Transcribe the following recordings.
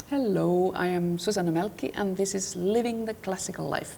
Hello, I am Susanna Mälkki and this is Living the Classical Life.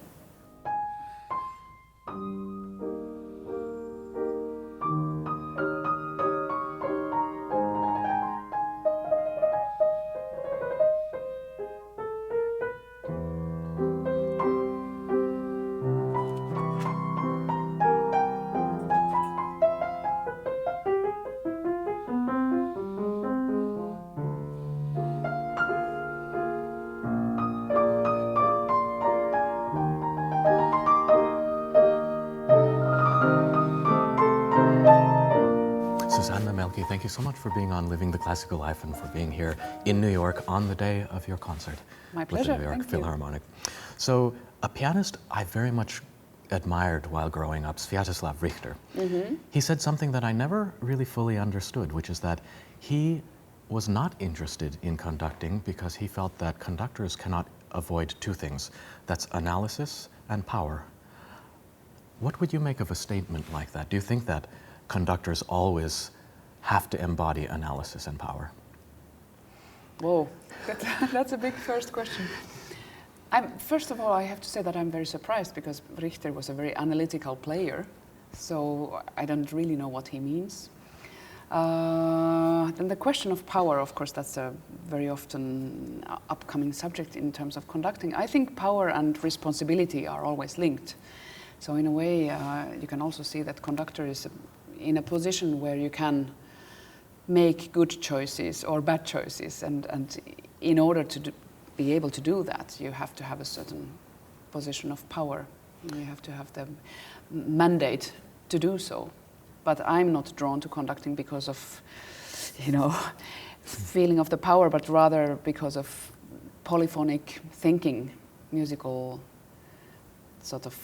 Susanna Mälkki, thank you so much for being on Living the Classical Life and for being here in New York on the day of your concert. My pleasure. With the New York Philharmonic. So, a pianist I very much admired while growing up, Sviatoslav Richter. He said something that I never really fully understood, which is that he was not interested in conducting because he felt that conductors cannot avoid two things. That's analysis and power. What would you make of a statement like that? Do you think that conductors always have to embody analysis and power? Whoa, that's a big first question. First of all, I have to say that I'm very surprised because Richter was a very analytical player, so I don't really know what he means. Then the question of power, of course, that's a very often upcoming subject in terms of conducting. I think power and responsibility are always linked. So in a way, you can also see that conductor is in a position where you can make good choices or bad choices, and in order to be able to do that, you have to have a certain position of power. You have to have the mandate to do so. But I'm not drawn to conducting because of, feeling of the power, but rather because of polyphonic thinking, musical sort of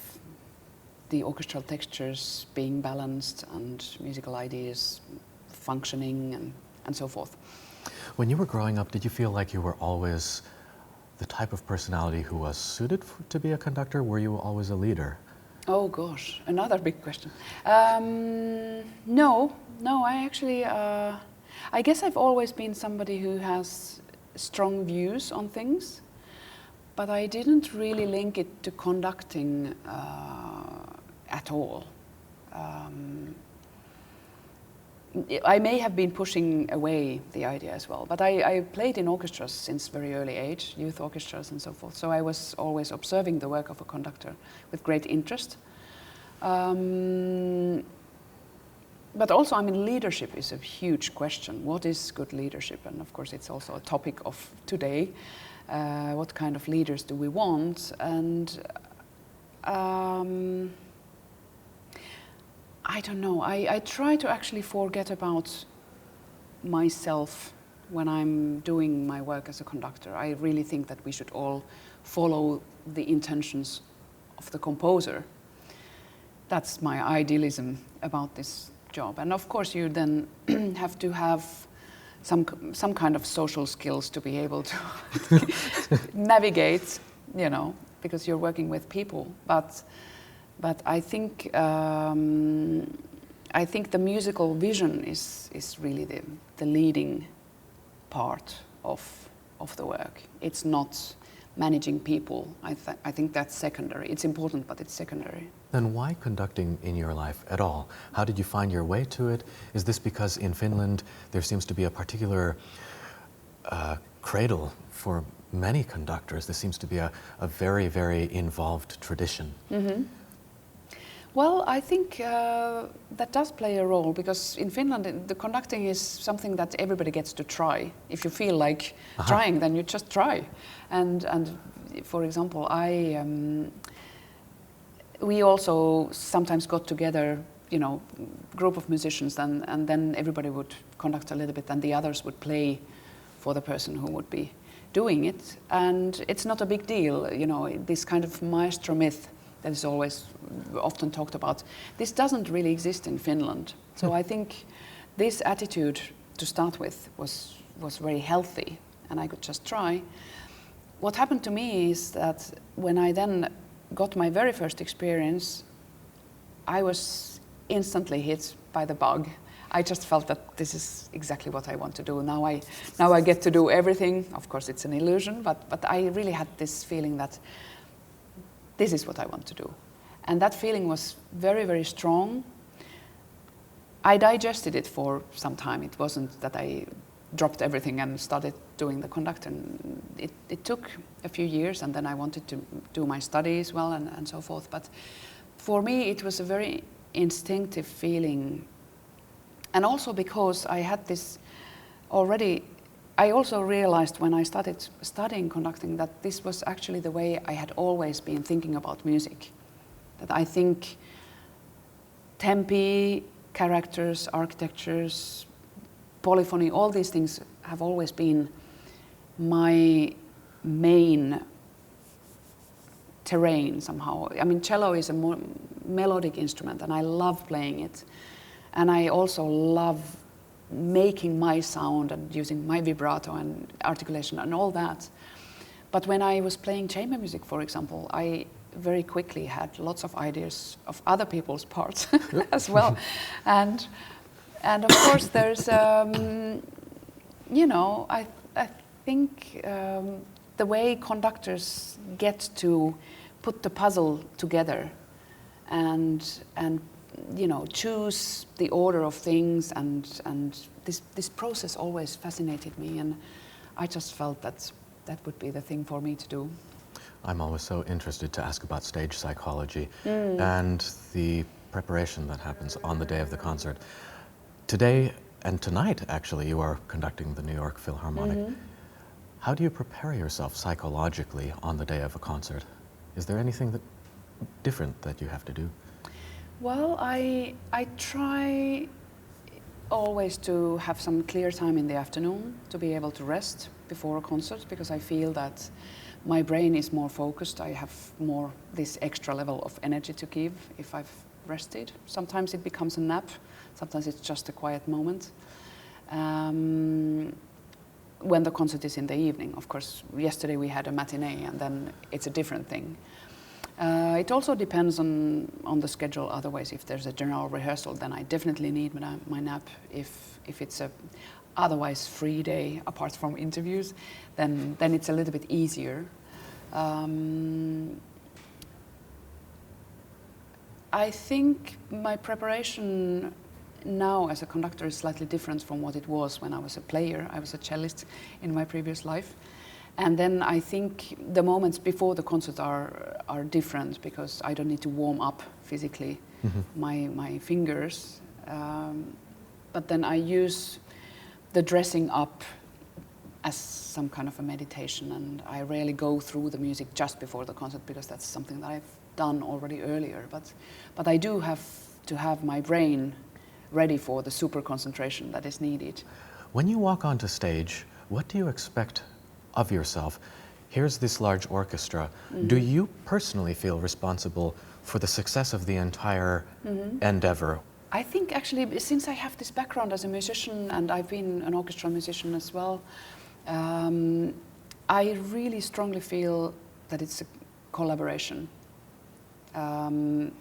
the orchestral textures being balanced and musical ideas functioning and so forth. When you were growing up, did you feel like you were always the type of personality who was suited to be a conductor? Were you always a leader? Oh gosh, another big question. No, I actually, I guess I've always been somebody who has strong views on things, but I didn't really link it to conducting at all. I may have been pushing away the idea as well, but I played in orchestras since very early age, youth orchestras and so forth, so I was always observing the work of a conductor with great interest. But also, leadership is a huge question. What is good leadership? And of course, it's also a topic of today. What kind of leaders do we want? And I don't know. I try to actually forget about myself when I'm doing my work as a conductor. I really think that we should all follow the intentions of the composer. That's my idealism about this job. And of course, you then have to have some kind of social skills to be able to navigate, because you're working with people. But I think the musical vision is really the leading part of the work. It's not managing people. I think that's secondary. It's important, but it's secondary. Then why conducting in your life at all? How did you find your way to it? Is this because in Finland there seems to be a particular cradle for many conductors? There seems to be a very, very involved tradition. Mm-hmm. Well, I think that does play a role, because in Finland the conducting is something that everybody gets to try. If you feel like trying, then you just try. And for example, we also sometimes got together, group of musicians, and then everybody would conduct a little bit, and the others would play for the person who would be doing it. And it's not a big deal, this kind of maestro myth that is always often talked about. This doesn't really exist in Finland. So I think this attitude to start with was very healthy, and I could just try. What happened to me is that when I then got my very first experience, I was instantly hit by the bug. I just felt that this is exactly what I want to do. Now I get to do everything. Of course, it's an illusion, but I really had this feeling that this is what I want to do. And that feeling was very, very strong. I digested it for some time. It wasn't that I dropped everything and started doing the conductor. It took a few years, and then I wanted to do my studies well and so forth. But for me, it was a very instinctive feeling. And also because I had this already, I also realized when I started studying conducting that this was actually the way I had always been thinking about music. That I think tempi, characters, architectures, polyphony, all these things have always been my main terrain somehow. I mean, cello is a more melodic instrument and I love playing it. And I also love making my sound and using my vibrato and articulation and all that. But when I was playing chamber music, for example, I very quickly had lots of ideas of other people's parts as well. And of course there's, you know, I think the way conductors get to put the puzzle together and you know, choose the order of things and this process always fascinated me, and I just felt that would be the thing for me to do. I'm always so interested to ask about stage psychology and the preparation that happens on the day of the concert. Today and tonight, actually, you are conducting the New York Philharmonic. How do you prepare yourself psychologically on the day of a concert? Is there anything different that you have to do? Well, I try always to have some clear time in the afternoon to be able to rest before a concert, because I feel that my brain is more focused. I have more this extra level of energy to give if I've rested. Sometimes it becomes a nap, sometimes it's just a quiet moment. When the concert is in the evening, of course, yesterday we had a matinee and then it's a different thing. It also depends on the schedule. Otherwise, if there's a general rehearsal, then I definitely need my nap. If it's a otherwise free day, apart from interviews, then it's a little bit easier. I think my preparation now as a conductor is slightly different from what it was when I was a player. I was a cellist in my previous life. And then I think the moments before the concert are different, because I don't need to warm up physically my fingers. But then I use the dressing up as some kind of a meditation, and I rarely go through the music just before the concert, because that's something that I've done already earlier. But I do have to have my brain ready for the super concentration that is needed. When you walk onto stage, what do you expect of yourself? Here's this large orchestra. Do you personally feel responsible for the success of the entire endeavor? I think actually, since I have this background as a musician and I've been an orchestral musician as well, I really strongly feel that it's a collaboration. And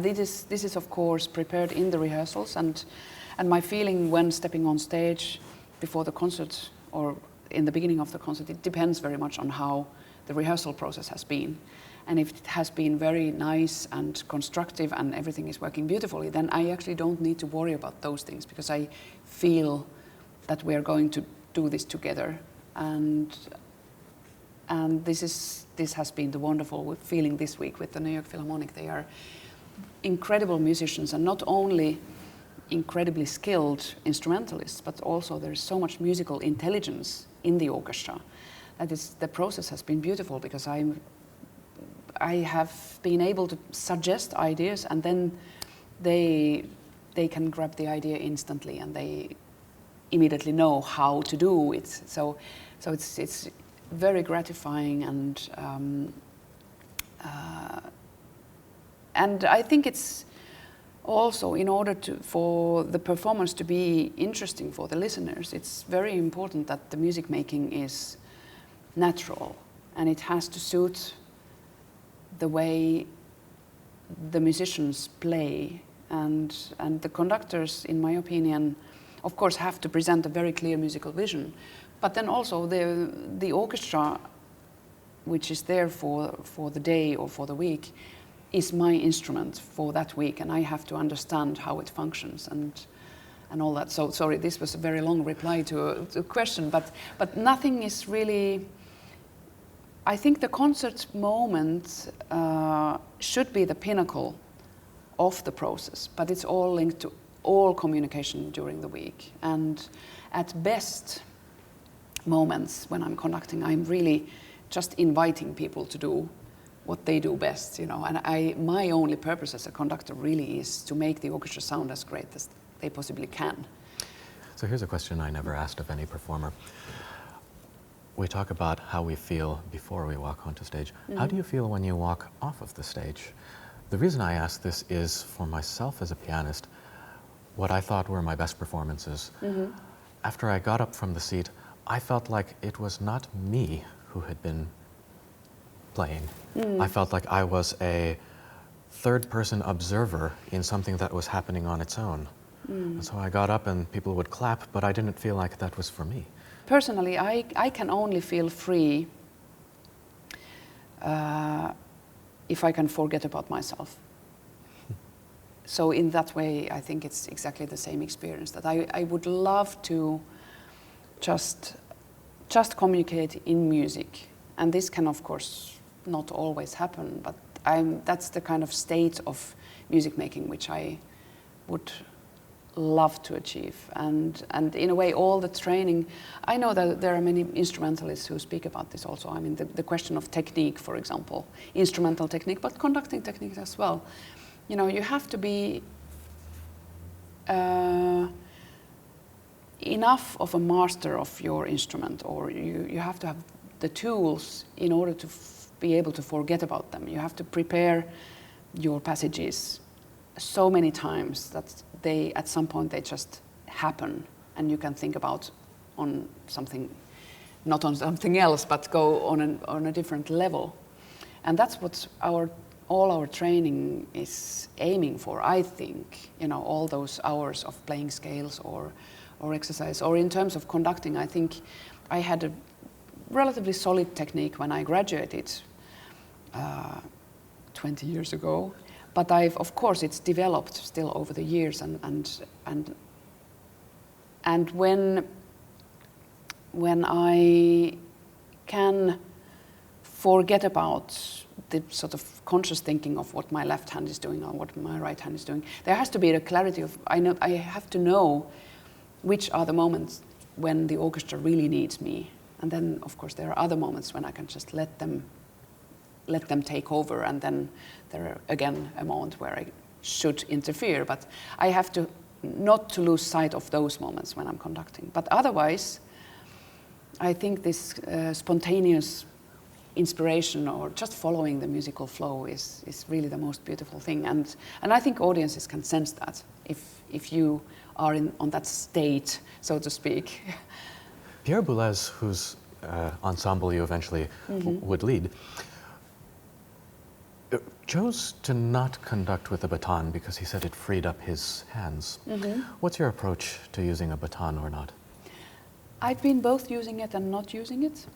this is of course prepared in the rehearsals, and my feeling when stepping on stage before the concert or in the beginning of the concert, it depends very much on how the rehearsal process has been. And if it has been very nice and constructive and everything is working beautifully, then I actually don't need to worry about those things, because I feel that we are going to do this together. And this has been the wonderful feeling this week with the New York Philharmonic. They are incredible musicians, and not only incredibly skilled instrumentalists, but also there's so much musical intelligence in the orchestra. That is, the process has been beautiful, because I have been able to suggest ideas, and then they can grab the idea instantly, and they immediately know how to do it. So it's very gratifying, and I think it's also, in order for the performance to be interesting for the listeners, it's very important that the music making is natural, and it has to suit the way the musicians play And the conductors, in my opinion, of course have to present a very clear musical vision, but then also the orchestra, which is there for the day or for the week, is my instrument for that week, and I have to understand how it functions and all that. So sorry, this was a very long reply to a question, but nothing is really. I think the concert moment should be the pinnacle of the process, but it's all linked to all communication during the week. And at best moments when I'm conducting, I'm really just inviting people to do what they do best, you know. And my only purpose as a conductor really is to make the orchestra sound as great as they possibly can. So here's a question I never asked of any performer. We talk about how we feel before we walk onto stage. How do you feel when you walk off of the stage? The reason I ask this is, for myself as a pianist, what I thought were my best performances. After I got up from the seat, I felt like it was not me who had been playing. I felt like I was a third-person observer in something that was happening on its own. And so I got up and people would clap, but I didn't feel like that was for me. Personally, I can only feel free if I can forget about myself. So in that way, I think it's exactly the same experience, that I would love to just communicate in music. And this can, of course, not always happen, but that's the kind of state of music making which I would love to achieve. And in a way, all the training, I know that there are many instrumentalists who speak about this also. I mean, the question of technique, for example, instrumental technique, but conducting technique as well. You know, you have to be enough of a master of your instrument, or you have to have the tools in order to be able to forget about them. You have to prepare your passages so many times that at some point they just happen, and you can think about on something, not on something else, but go on a different level. And that's what all our training is aiming for, I think. You know, all those hours of playing scales or exercise, or in terms of conducting, I think I had a relatively solid technique when I graduated 20 years ago. But of course, it's developed still over the years, and when I can forget about the sort of conscious thinking of what my left hand is doing or what my right hand is doing, there has to be a clarity of I have to know which are the moments when the orchestra really needs me, and then of course there are other moments when I can just let them take over, and then there are again a moment where I should interfere, but I have to not to lose sight of those moments when I'm conducting. But otherwise, I think this spontaneous inspiration or just following the musical flow is really the most beautiful thing, and I think audiences can sense that if you are on that state, so to speak. Pierre Boulez, whose ensemble you eventually would lead, chose to not conduct with a baton because he said it freed up his hands. What's your approach to using a baton or not? I've been both using it and not using it.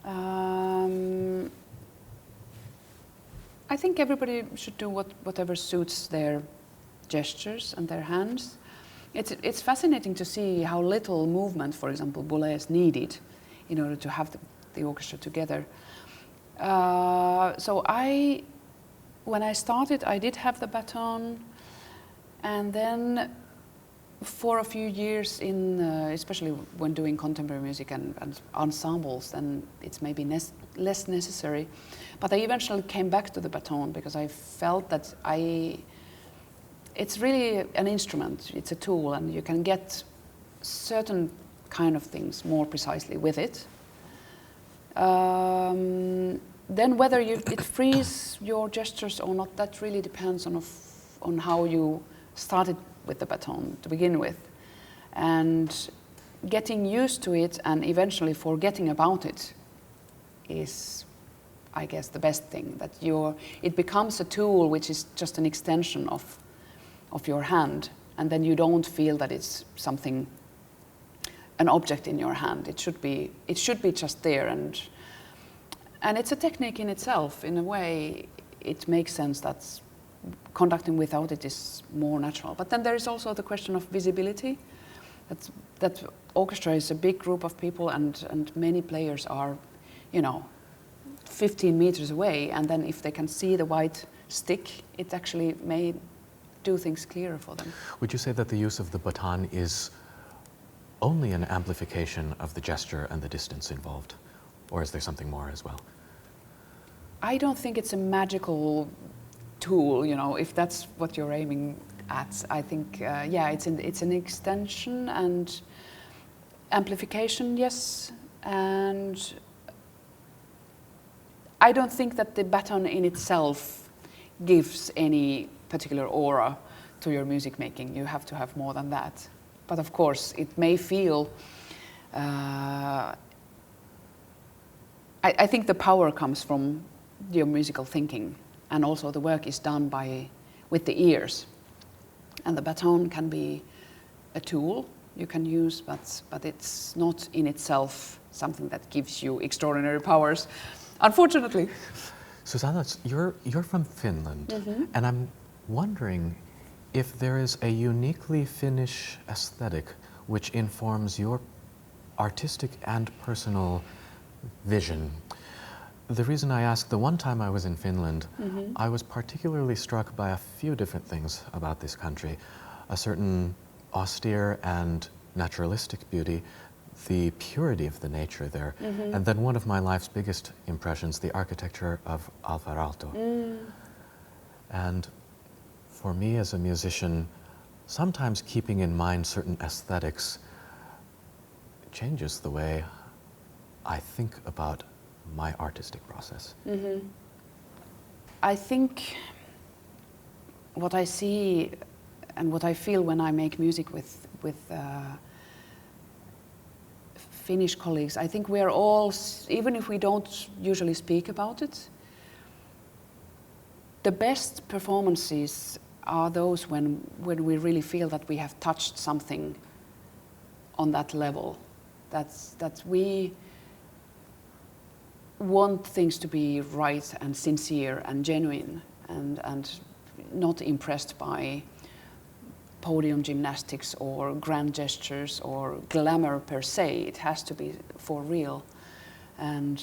I think everybody should do whatever suits their gestures and their hands. It's fascinating to see how little movement, for example, Boulez needed in order to have the orchestra together. So when I started, I did have the baton, and then for a few years, especially when doing contemporary music and ensembles, then it's maybe less necessary. But I eventually came back to the baton because I felt that it's really an instrument, it's a tool, and you can get certain kind of things more precisely with it. Then whether it frees your gestures or not, that really depends on how you started with the baton to begin with. And getting used to it and eventually forgetting about it is, I guess, the best thing. That it becomes a tool which is just an extension of your hand, and then you don't feel that it's an object in your hand. It should be just there, and it's a technique in itself. In a way, it makes sense that conducting without it is more natural. But then there is also the question of visibility. That orchestra is a big group of people, and many players are, 15 meters away, and then if they can see the white stick, it actually may do things clearer for them. Would you say that the use of the baton is only an amplification of the gesture and the distance involved, or is there something more as well? I don't think it's a magical tool, if that's what you're aiming at. I think, it's an extension and amplification, yes, and I don't think that the baton in itself gives any particular aura to your music making. You have to have more than that. But of course, it may feel, I think the power comes from your musical thinking, and also the work is done with the ears. And the baton can be a tool you can use, but it's not in itself something that gives you extraordinary powers, unfortunately. Susanna, you're from Finland, and I'm wondering if there is a uniquely Finnish aesthetic which informs your artistic and personal vision. The reason I ask, the one time I was in Finland, I was particularly struck by a few different things about this country. A certain austere and naturalistic beauty, the purity of the nature there, and then one of my life's biggest impressions, the architecture of Alvarado. And for me as a musician, sometimes keeping in mind certain aesthetics changes the way I think about my artistic process. I think what I see and what I feel when I make music with Finnish colleagues, I think we are all, even if we don't usually speak about it, the best performances are those when we really feel that we have touched something on that level, that we want things to be right and sincere and genuine, and not impressed by podium gymnastics or grand gestures or glamour per se. It has to be for real. And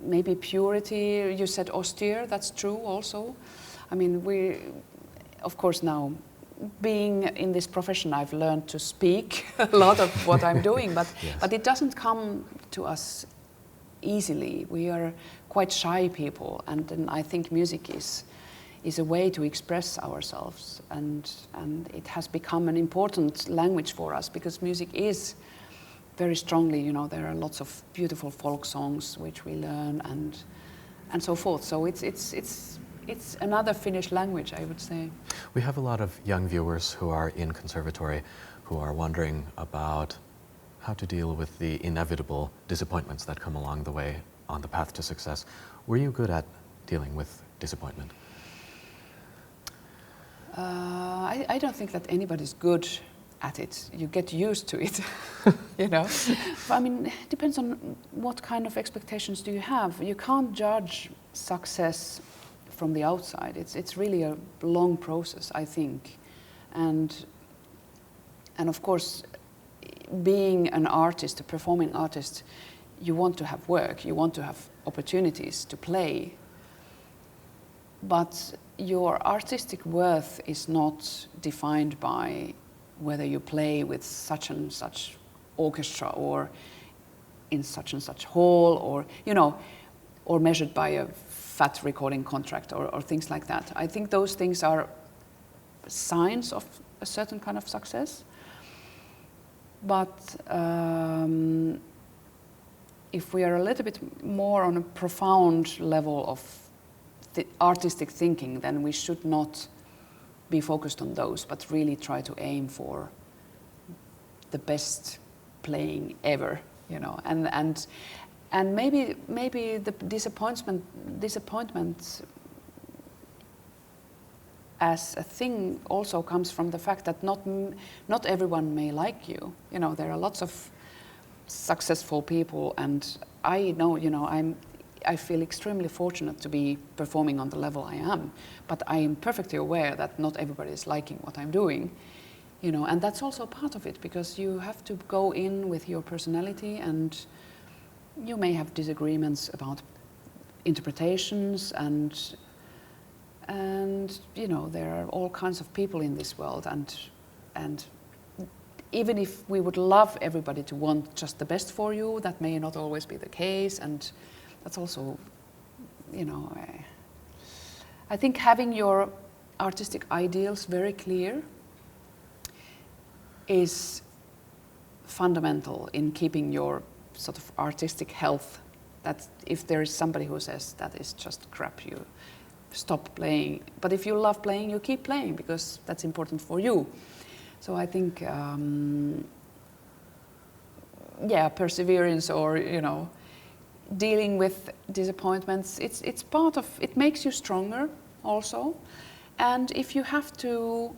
maybe purity, you said austere, that's true also. I mean, of course now, being in this profession, I've learned to speak a lot of what I'm doing, but, Yes. but it doesn't come to us easily. We are quite shy people, and I think music is a way to express ourselves, and it has become an important language for us, because music is very strongly, there are lots of beautiful folk songs which we learn and so forth. So it's another Finnish language, I would say. We have a lot of young viewers who are in conservatory who are wondering about how to deal with the inevitable disappointments that come along the way on the path to success. Were you good at dealing with disappointment? I don't think that anybody's good at it. You get used to it, But, I mean, it depends on what kind of expectations do you have. You can't judge success from the outside. It's really a long process, I think. And of course, being an artist, a performing artist, you want to have work, you want to have opportunities to play. But your artistic worth is not defined by whether you play with such and such orchestra or in such and such hall, or measured by a fat recording contract or things like that. I think those things are signs of a certain kind of success. But if we are a little bit more on a profound level of the artistic thinking, then we should not be focused on those, but really try to aim for the best playing ever, and maybe the disappointment as a thing also comes from the fact that not everyone may like you. You know, there are lots of successful people, and I know, you know, I feel extremely fortunate to be performing on the level I am, but I am perfectly aware that not everybody is liking what I'm doing, you know, and that's also part of it, because you have to go in with your personality, and you may have disagreements about interpretations, and you know, there are all kinds of people in this world, and even if we would love everybody to want just the best for you, that may not always be the case, and that's also, you know, I think having your artistic ideals very clear is fundamental in keeping your sort of artistic health. That if there is somebody who says that is just crap, you stop playing. But if you love playing, you keep playing, because that's important for you. So I think, yeah, perseverance, or, you know, dealing with disappointments, it's part of, it makes you stronger also. And if you have to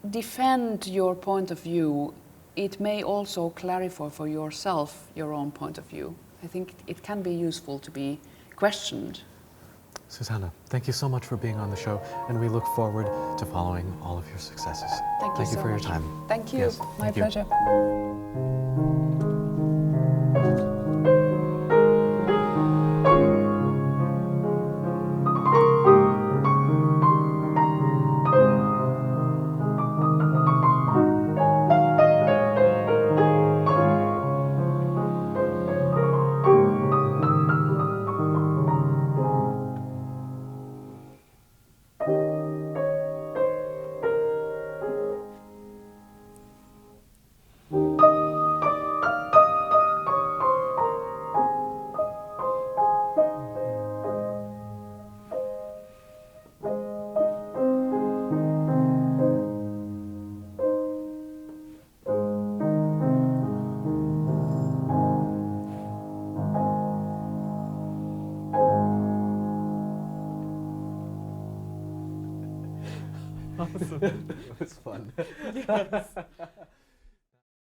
defend your point of view, it may also clarify for yourself your own point of view. I think it can be useful to be questioned. Susanna, thank you so much for being on the show, and we look forward to following all of your successes. Thank you so for much. your time. Thank you. Yes, My thank you. pleasure. It was fun. Yes.